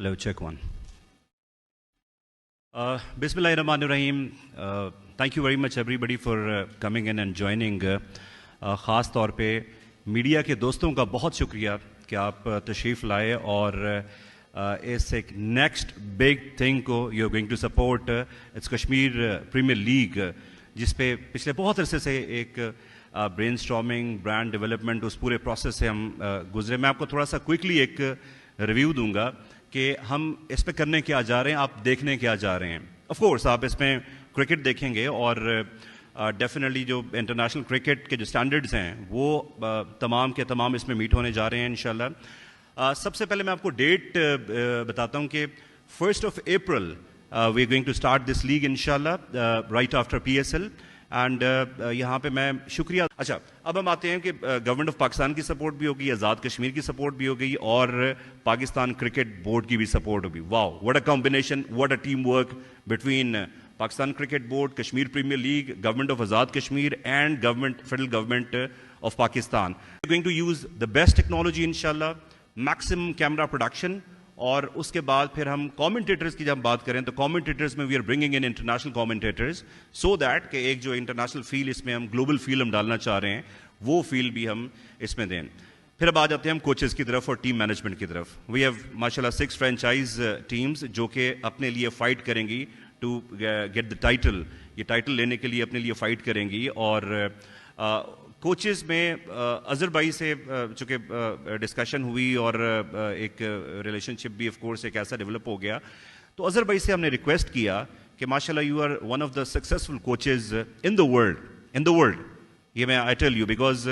Hello, check one. Bismillahirrahmanirrahim. Thank you very much everybody for coming in and joining. ख़ास तौर पे media के दोस्तों का बहुत शुक्रिया कि आप तशरीफ़ लाए और इस एक नेक्स्ट बिग थिंग को you are going to support it's Kashmir premier league, जिस पे पिछले बहुत अरसे से एक ब्रेन स्टॉर्मिंग, ब्रांड डेवलपमेंट, उस पूरे प्रोसेस से हम गुजरे. मैं आपको थोड़ा सा क्विकली एक रिव्यू दूंगा कि हम इस पे करने क्या जा रहे हैं, आप देखने क्या जा रहे हैं. ऑफ कोर्स आप इसमें क्रिकेट देखेंगे और डेफिनेटली जो इंटरनेशनल क्रिकेट के जो स्टैंडर्ड्स हैं वो तमाम के तमाम इसमें मीट होने जा रहे हैं इंशाल्लाह. सबसे पहले मैं आपको डेट बताता हूँ कि 1 April we are going to start this league इंशाल्लाह राइट आफ्टर PSL. एंड यहाँ पे मैं शुक्रिया. अच्छा, अब हम आते हैं कि गवर्नमेंट ऑफ पाकिस्तान की सपोर्ट भी होगी, आज़ाद कश्मीर की सपोर्ट भी होगी और पाकिस्तान क्रिकेट बोर्ड की भी सपोर्ट होगी. Wow, what a combination, what a team work between Pakistan Cricket Board, Kashmir Premier League, Government of Azad Kashmir and Federal Government of Pakistan. We are going to use the best technology inshallah, maximum camera production, और उसके बाद फिर हम commentators की जब बात करें तो commentators में we are bringing in international commentators so that कि एक जो international feel इसमें हम global feel हम डालना चाह रहे हैं वो feel भी हम इसमें दें. फिर अब आ जाते हैं हम कोचेस की तरफ और टीम मैनेजमेंट की तरफ. वी हैव माशाल्लाह 6 फ्रेंचाइज टीम्स जो कि अपने लिए फाइट करेंगी टू गेट द टाइटल. ये टाइटल लेने के लिए अपने लिए फाइट करेंगी. और कोचेस में अजहर भाई से चूँकि डिस्कशन हुई और एक रिलेशनशिप भी ऑफ कोर्स एक ऐसा डेवलप हो गया, तो अजहर भाई से हमने रिक्वेस्ट किया कि माशाल्लाह you are one of the successful coaches in the world. ये मैं आई टेल यू बिकॉज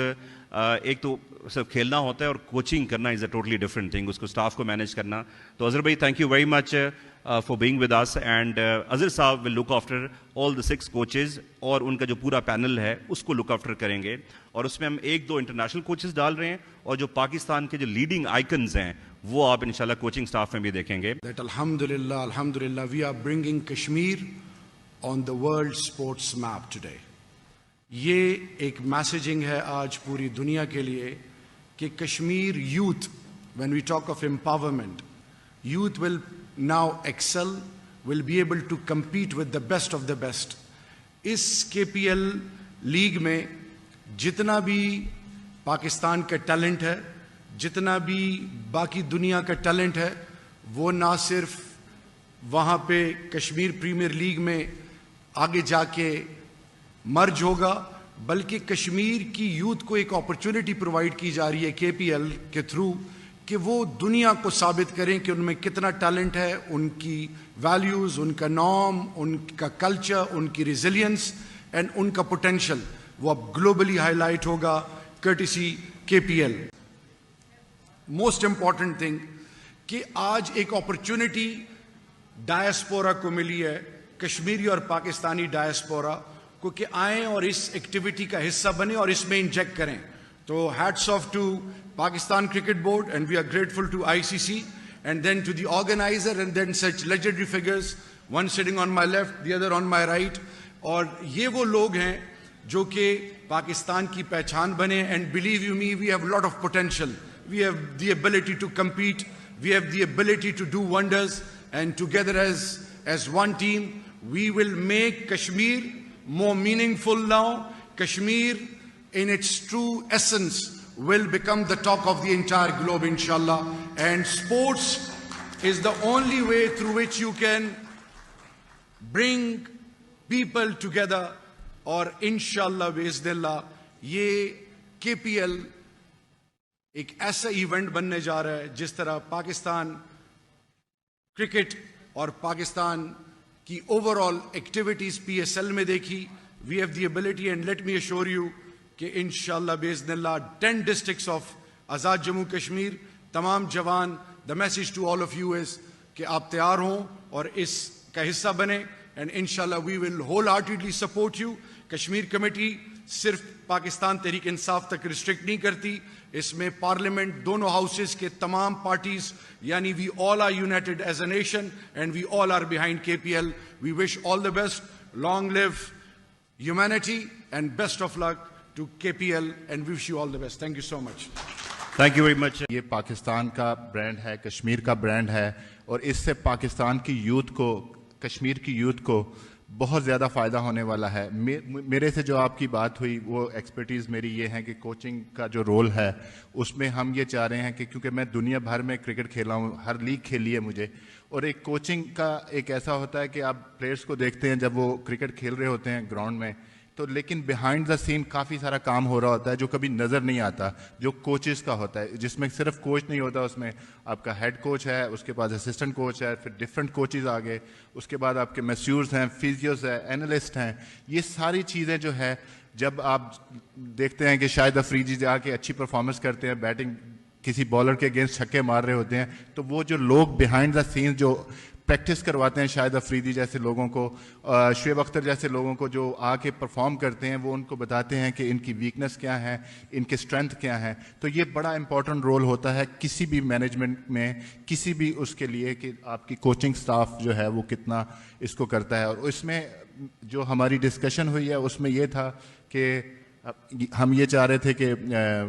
एक तो सब खेलना होता है और कोचिंग करना is a totally different thing, उसको स्टाफ को मैनेज करना. तो अजहर भाई thank you very much for being with us, and Azhar Saab will look after all the 6 coaches और उनका जो पूरा पैनल है उसको लुक आफ्टर करेंगे. और उसमें हम 1-2 इंटरनेशनल कोचेस डाल रहे हैं और जो पाकिस्तान के जो लीडिंग आइकन्स हैं वो आप इंशाल्लाह कोचिंग स्टाफ में भी देखेंगे. That alhamdulillah we are bringing Kashmir on the world sports map today. ये एक मैसेजिंग है आज पूरी दुनिया के लिए कि Kashmir youth, when we talk of empowerment, youth will now excel, will be able to compete with the best of the best. इस KPL लीग में जितना भी पाकिस्तान का टैलेंट है, जितना भी बाकी दुनिया का टैलेंट है, वो ना सिर्फ वहाँ पे कश्मीर प्रीमियर लीग में आगे जाके मर्ज होगा, बल्कि कश्मीर की यूथ को एक अपॉर्चुनिटी प्रोवाइड की जा रही है KPL के थ्रू कि वो दुनिया को साबित करें कि उनमें कितना टैलेंट है, उनकी वैल्यूज़, उनका नॉर्म, उनका कल्चर, उनकी रेजिलियंस एंड उनका पोटेंशियल वो अब ग्लोबली हाईलाइट होगा courtesy KPL. Most important thing कि आज एक अपॉर्चुनिटी डायस्पोरा को मिली है, कश्मीरी और पाकिस्तानी डायस्पोरा को, कि आएँ और इस एक्टिविटी का हिस्सा बने और इसमें इंजेक्ट करें. तो hats off to Pakistan Cricket Board, and we are grateful to ICC, and then to the organizer, and then such legendary figures, one sitting on my left, the other on my right. और ये वो लोग हैं जो कि पाकिस्तान की पहचान बने. And believe you me, we have a lot of potential. We have the ability to compete. We have the ability to do wonders. And together as one team, we will make Kashmir more meaningful now. Kashmir, in its true essence, will become the talk of the entire globe, inshallah. And sports is the only way through which you can bring people together. और इंशाल्लाह बिइज़्निल्लाह ये KPL एक ऐसा event बनने जा रहा है जिस तरह पाकिस्तान क्रिकेट और पाकिस्तान की ओवरऑल एक्टिविटीज PSL में देखी. We have the ability, and let me assure you कि इंशाल्लाह बिइज़्निल्लाह 10 districts of आज़ाद जम्मू कश्मीर, तमाम जवान, the message to all of you is कि आप तैयार हों और इसका हिस्सा बने. And inshallah we will wholeheartedly support you. Kashmir committee सिर्फ पाकिस्तान तहरीक इंसाफ तक रिस्ट्रिक्ट नहीं करती, इसमें पार्लियामेंट दोनों हाउसेस के तमाम पार्टीज, यानी we all are united as a nation and we all are behind KPL. We wish all the best, long live humanity, and best of luck to KPL, and wish you all the best. Thank you so much. Thank you very much. یہ پاکستان کا brand ہے, کشمیر کا brand ہے, اور اس سے پاکستان کی youth کو, کشمیر کی یوتھ کو بہت زیادہ فائدہ ہونے والا ہے. میرے سے جو آپ کی بات ہوئی وہ ایکسپرٹیز میری یہ ہے کہ کوچنگ کا جو رول ہے اس میں ہم یہ چاہ رہے ہیں کہ کیونکہ میں دنیا بھر میں کرکٹ کھیلا ہوں, ہر لیگ کھیلی ہے مجھے, اور ایک کوچنگ کا ایک ایسا ہوتا ہے کہ آپ پلیئرس کو دیکھتے ہیں جب وہ کرکٹ کھیل رہے ہوتے ہیں گراؤنڈ میں, تو لیکن بیہائنڈ دا سین کافی سارا کام ہو رہا ہوتا ہے جو کبھی نظر نہیں آتا, جو کوچز کا ہوتا ہے, جس میں صرف کوچ نہیں ہوتا, اس میں آپ کا ہیڈ کوچ ہے, اس کے بعد اسسٹنٹ کوچ ہے, پھر ڈفرینٹ کوچز آ گئے, اس کے بعد آپ کے میسیورز ہیں, فیزیوز ہیں, اینالسٹ ہیں. یہ ساری چیزیں جو ہے جب آپ دیکھتے ہیں کہ شاہد افریدی جا کے اچھی پرفارمنس کرتے ہیں, بیٹنگ کسی بالر کے اگینسٹ چھکے مار رہے ہوتے ہیں, تو وہ جو لوگ بیہائنڈ دا سین جو پریکٹس کرواتے ہیں شاہد افریدی جیسے لوگوں کو, شعیب اختر جیسے لوگوں کو جو آ کے پرفارم کرتے ہیں, وہ ان کو بتاتے ہیں کہ ان کی ویکنس کیا ہے, ان کے اسٹرینتھ کیا ہیں. تو یہ بڑا امپورٹنٹ رول ہوتا ہے کسی بھی مینجمنٹ میں, کسی بھی اس کے لیے کہ آپ کی کوچنگ سٹاف جو ہے وہ کتنا اس کو کرتا ہے. اور اس میں جو ہماری ڈسکشن ہوئی ہے اس میں یہ تھا کہ ہم یہ چاہ رہے تھے کہ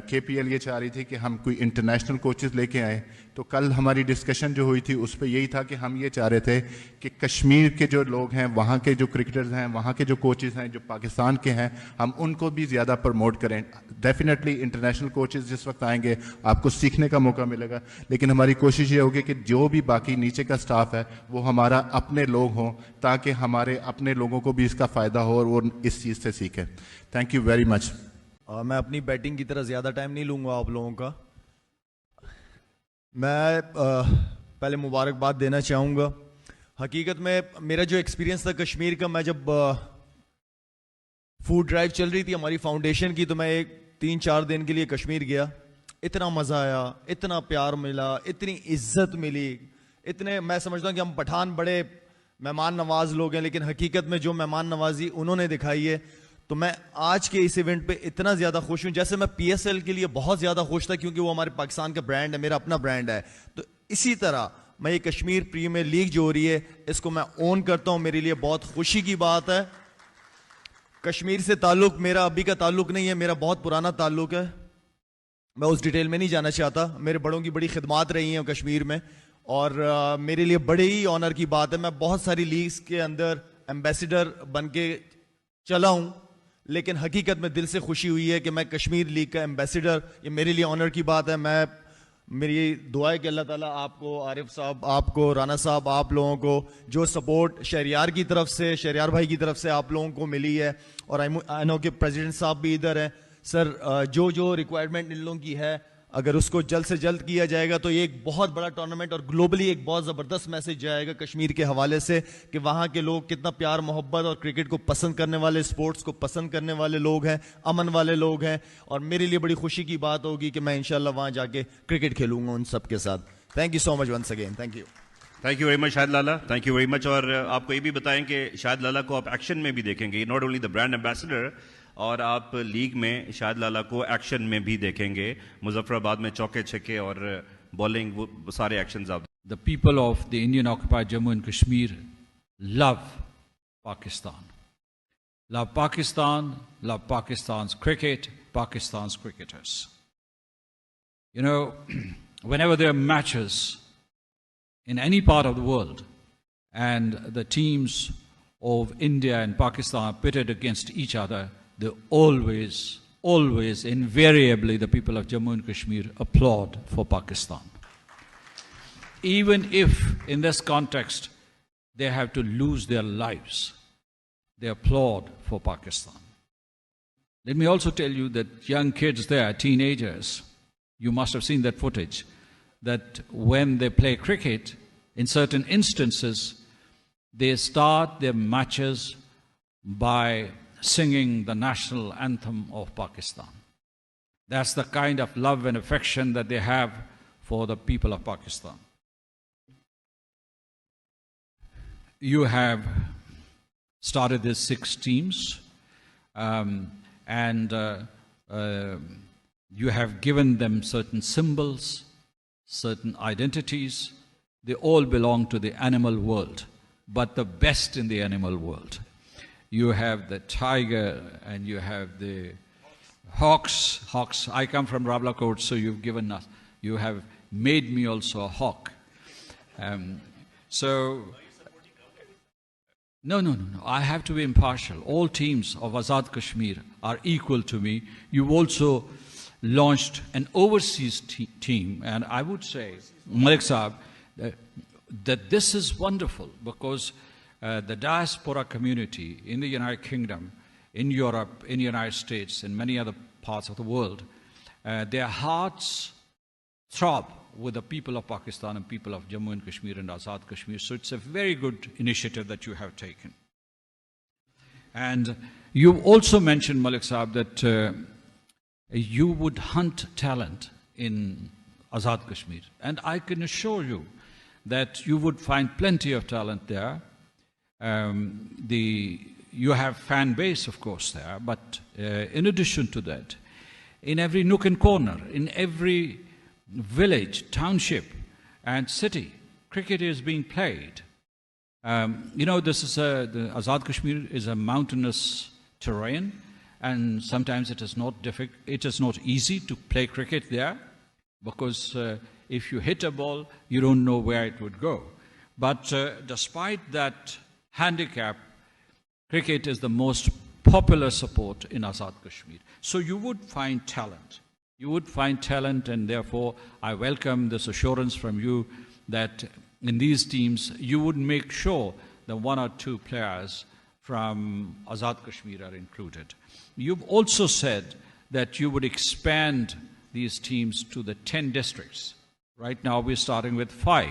کے پی ایل یہ چاہ رہی تھی کہ ہم کوئی انٹرنیشنل کوچز لے کے آئیں. تو کل ہماری ڈسکشن جو ہوئی تھی اس پہ یہی تھا کہ ہم یہ چاہ رہے تھے کہ کشمیر کے جو لوگ ہیں, وہاں کے جو کرکٹرز ہیں, وہاں کے جو کوچز ہیں جو پاکستان کے ہیں, ہم ان کو بھی زیادہ پروموٹ کریں. ڈیفینیٹلی انٹرنیشنل کوچز جس وقت آئیں گے آپ کو سیکھنے کا موقع ملے گا, لیکن ہماری کوشش یہ ہوگی کہ جو بھی باقی نیچے کا سٹاف ہے وہ ہمارا اپنے لوگ ہوں, تاکہ ہمارے اپنے لوگوں کو بھی اس کا فائدہ ہو اور وہ اس چیز سے سیکھیں. Thank you very much. میں اپنی بیٹنگ کی طرح زیادہ ٹائم نہیں لوں گا آپ لوگوں کا. میں پہلے مبارکباد دینا چاہوں گا. حقیقت میں میرا جو ایکسپیرینس تھا کشمیر کا, میں جب فوڈ ڈرائیو چل رہی تھی ہماری فاؤنڈیشن کی, تو میں 3-4 دن کے لیے کشمیر گیا. اتنا مزہ آیا, اتنا پیار ملا, اتنی عزت ملی, اتنے, میں سمجھتا ہوں کہ ہم پٹھان بڑے مہمان نواز لوگ ہیں, لیکن حقیقت میں جو مہمان نوازی انہوں نے دکھائی ہے, تو میں آج کے اس ایونٹ پہ اتنا زیادہ خوش ہوں. جیسے میں پی ایس ایل کے لیے بہت زیادہ خوش تھا کیونکہ وہ ہمارے پاکستان کا برانڈ ہے, میرا اپنا برانڈ ہے, تو اسی طرح میں یہ کشمیر پریمیئر لیگ جو ہو رہی ہے اس کو میں اون کرتا ہوں. میرے لیے بہت خوشی کی بات ہے. کشمیر سے تعلق میرا ابھی کا تعلق نہیں ہے, میرا بہت پرانا تعلق ہے. میں اس ڈیٹیل میں نہیں جانا چاہتا. میرے بڑوں کی بڑی خدمات رہی ہیں کشمیر میں, اور میرے لیے بڑے ہی آنر کی بات ہے. میں بہت ساری لیگز کے اندر ایمبیسیڈر بن کے چلا ہوں, لیکن حقیقت میں دل سے خوشی ہوئی ہے کہ میں کشمیر لیگ کا ایمبیسیڈر, یہ میرے لیے آنر کی بات ہے. میری دعا ہے کہ اللہ تعالیٰ آپ کو, عارف صاحب آپ کو, رانا صاحب آپ لوگوں کو جو سپورٹ شہریار کی طرف سے, شہریار بھائی کی طرف سے آپ لوگوں کو ملی ہے, اور آئی نو کہ پریزیڈنٹ صاحب بھی ادھر ہیں. سر جو ریکوائرمنٹ ان لوگوں کی ہے اگر اس کو جلد سے جلد کیا جائے گا تو یہ ایک بہت بڑا ٹورنامنٹ اور گلوبلی ایک بہت زبردست میسج جائے گا کشمیر کے حوالے سے کہ وہاں کے لوگ کتنا پیار محبت اور کرکٹ کو پسند کرنے والے, اسپورٹس کو پسند کرنے والے لوگ ہیں, امن والے لوگ ہیں. اور میرے لیے بڑی خوشی کی بات ہوگی کہ میں انشاءاللہ وہاں جا کے کرکٹ کھیلوں گا ان سب کے ساتھ. Thank you so much once again. Thank you. Thank you very much Shahid Lala, thank you very much. اور آپ کو یہ بھی بتائیں کہ شاہد لالا کو آپ ایکشن میں بھی دیکھیں گے, not only the brand ambassador, اور آپ لیگ میں شاہد لالا کو ایکشن میں بھی دیکھیں گے. مظفر آباد میں چوکے چھکے اور بالنگ, وہ سارے ایکشنز آپ. The people of the Indian occupied Jammu and Kashmir love Pakistan. Love Pakistan, love Pakistan's cricket, Pakistan's cricketers. You know, whenever there are matches in any part of the world and the teams of India and Pakistan are pitted against each other, they always, invariably, the people of Jammu and Kashmir applaud for Pakistan. Even if, in this context, they have to lose their lives, they applaud for Pakistan. Let me also tell you that young kids there, teenagers, you must have seen that footage, that when they play cricket, in certain instances, they start their matches by singing the national anthem of Pakistan. That's the kind of love and affection that they have for the people of Pakistan. You have started these 6 teams, and you have given them certain symbols, certain identities. They all belong to the animal world, but the best in the animal world. You have the tiger, and you have the Hawks. I come from Rawalakot, so you have made me also a hawk. No. I have to be impartial. All teams of Azad Kashmir are equal to me. You've also launched an overseas team, and I would say, Malik Saab, that this is wonderful because the diaspora community in the United Kingdom, in Europe, in the United States, and many other parts of the world, their hearts throb with the people of Pakistan and people of Jammu and Kashmir and Azad Kashmir. So it's a very good initiative that you have taken. And you also mentioned, Malik Saab, that you would hunt talent in Azad Kashmir. And I can assure you that you would find plenty of talent there. You have fan base, of course, there. But in addition to that, in every nook and corner, in every village, township, and city, cricket is being played. This is the Azad Kashmir is a mountainous terrain, and sometimes it is not easy to play cricket there, because if you hit a ball, you don't know where it would go. But despite that handicap, cricket is the most popular sport in Azad Kashmir. So you would find talent. You would find talent, and therefore I welcome this assurance from you that in these teams you would make sure that 1 or 2 players from Azad Kashmir are included. You've also said that you would expand these teams to the 10 districts. Right now we're starting with 5.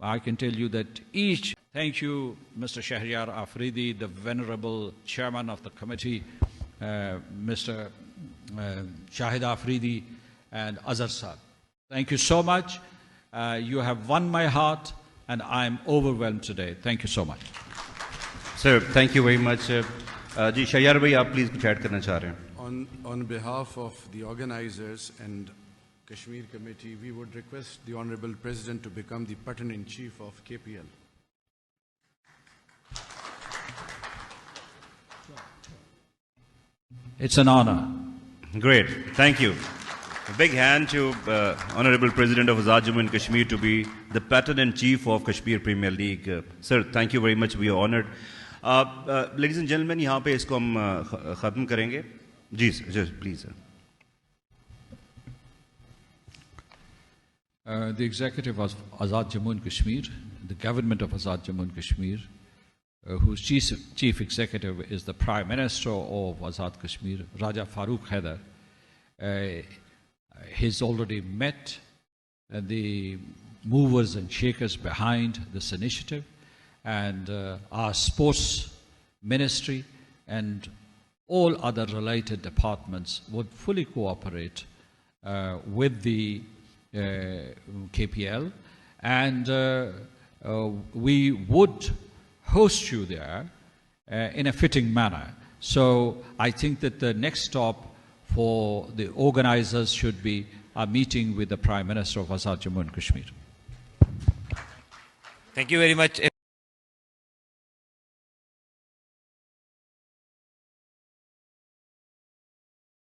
I can tell you that each. Thank you, Mr. Shahriyar Afridi, the venerable chairman of the committee, Mr. Shahid Afridi and Azhar Saab. Thank you so much. You have won my heart, and I'm overwhelmed today. Thank you so much. Sir, thank you very much. Ji Shahriyar bhai, aap please kuch add karna cha rahe hain. On behalf of the organizers and Kashmir Committee, we would request the Honorable President to become the Patron-in-Chief of KPL. It's an honor. Great, thank you. A big hand to Honorable President of Azad Jammu and Kashmir to be the Patron-in-Chief of Kashmir Premier League. Sir, thank you very much. We are honored. Ladies and gentlemen, यहाँ पे इसको हम ख़त्म करेंगे. जी sir, please sir. The executive of Azad Jammu and Kashmir, the government of Azad Jammu and Kashmir, whose chief executive is the Prime Minister of Azad Kashmir, Raja Farooq Haider. He's already met the movers and shakers behind this initiative, and our sports ministry and all other related departments would fully cooperate with the KPL, and we would host you there in a fitting manner. So I think that the next stop for the organizers should be a meeting with the Prime Minister of Azad Jammu and Kashmir. Thank you very much.